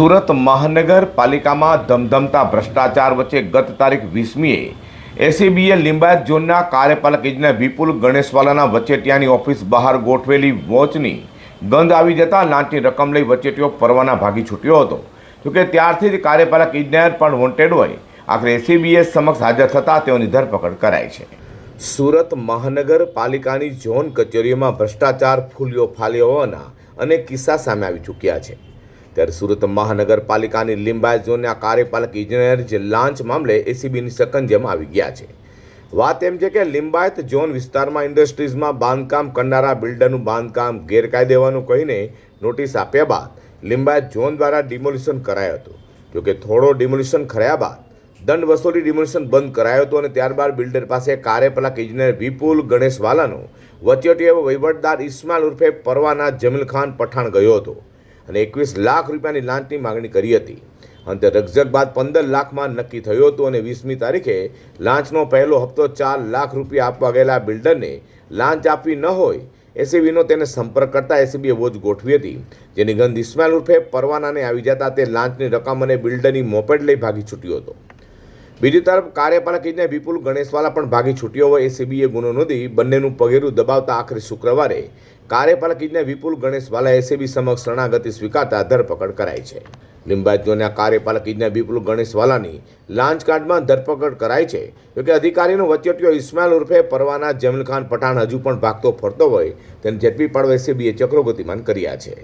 સુરત મહાનગરપાલિકામાં ધમધમતા ભ્રષ્ટાચાર વચ્ચે ગત તારીખ 20મીએ એસીબીએ લિંબાયત ઝોનના કાર્યપાલક ઇજનેર વિપુલ ગણેશવાલાના વચેટિયાની ઓફિસ બહાર ગોઠવેલી વોચની ગંધ આવી જતા લાંચની રકમ લઈ વચેટિયો પરવાના ભાગી છૂટ્યો હતો. જોકે ત્યારથી જ કાર્યપાલક ઇજનેર પણ વોન્ટેડ હોય આખરે એસીબીએ સમક્ષ હાજર થતાં તેઓની ધરપકડ કરાઈ છે. સુરત મહાનગરપાલિકાની ઝોન કચેરીઓમાં ભ્રષ્ટાચાર ફૂલ્યો ફાલ્યો હોવાના અનેક કિસ્સા સામે આવી ચૂક્યા છે. ત્યારે સુરત મહાનગરપાલિકાની લિંબાયત ઝોનના કાર્યપાલક ઇજનેર જે લાંચ મામલે એસીબીની સકંજામાં આવી ગયા છે. વાત એમ છે કે લિંબાયત ઝોન વિસ્તારમાં ઇન્ડસ્ટ્રીઝમાં બાંધકામ કરનારા બિલ્ડરનું બાંધકામ ગેરકાયદે હોવાનું કહીને નોટિસ આપ્યા બાદ લિંબાયત ઝોન દ્વારા ડિમોલિશન કરાયું હતું. જોકે થોડો ડિમોલિશન કર્યા બાદ દંડ વસૂલી ડિમોલિશન બંધ કરાયો હતો અને ત્યારબાદ બિલ્ડર પાસે કાર્યપાલક ઇજનેર વિપુલ ગણેશવાલાનો વચેટિયો વહીવટદાર ઇસ્માઇલ ઉર્ફે પરવાના જમીલ ખાન પઠાણ ગયો હતો અને 21 લાખ રૂપિયાની લાંચની માગણી કરી હતી. અંતે રકઝક બાદ 15 લાખમાં નક્કી થયું હતું અને 20મી તારીખે લાંચનો પહેલો હપ્તો 4 લાખ રૂપિયા આપવા ગયેલા બિલ્ડરને લાંચ આપવી ન હોય એસીબીનો તેને સંપર્ક કરતા એસીબીએ વોચ ગોઠવી હતી, જેની ગંધ ઇસ્માઇલ ઉર્ફે પરવાનાને આવી જતા તે લાંચની રકમ અને બિલ્ડરની મોપેડ લઈ ભાગી છૂટ્યો હતો. બીજી તરફ કાર્યપાલક ઇજનેર વિપુલ ગણેશવાલા પણ ભાગી છૂટ્યો હોય એસીબીએ ગુનો નોંધી બંનેનું પગેરું દબાવતા આખરે શુક્રવારે કાર્યપાલક ઇજનેર વિપુલ ગણેશવાલા એસીબી સમક્ષ શરણાગતિ સ્વીકારતા ધરપકડ કરાઈ છે. લિંબાયત ઝોનના કાર્યપાલક ઇજનેર વિપુલ ગણેશવાલાની લાંચ કાંડમાં ધરપકડ કરાઈ છે. જોકે અધિકારીનો વચેટિયો ઇસ્માઇલ ઉર્ફે પરવાના જમીલ ખાન પઠાણ હજુ પણ ભાગતો ફરતો હોય તેને ઝડપી પાડવા એસીબીએ ચક્રો ગતિમાન કર્યા છે.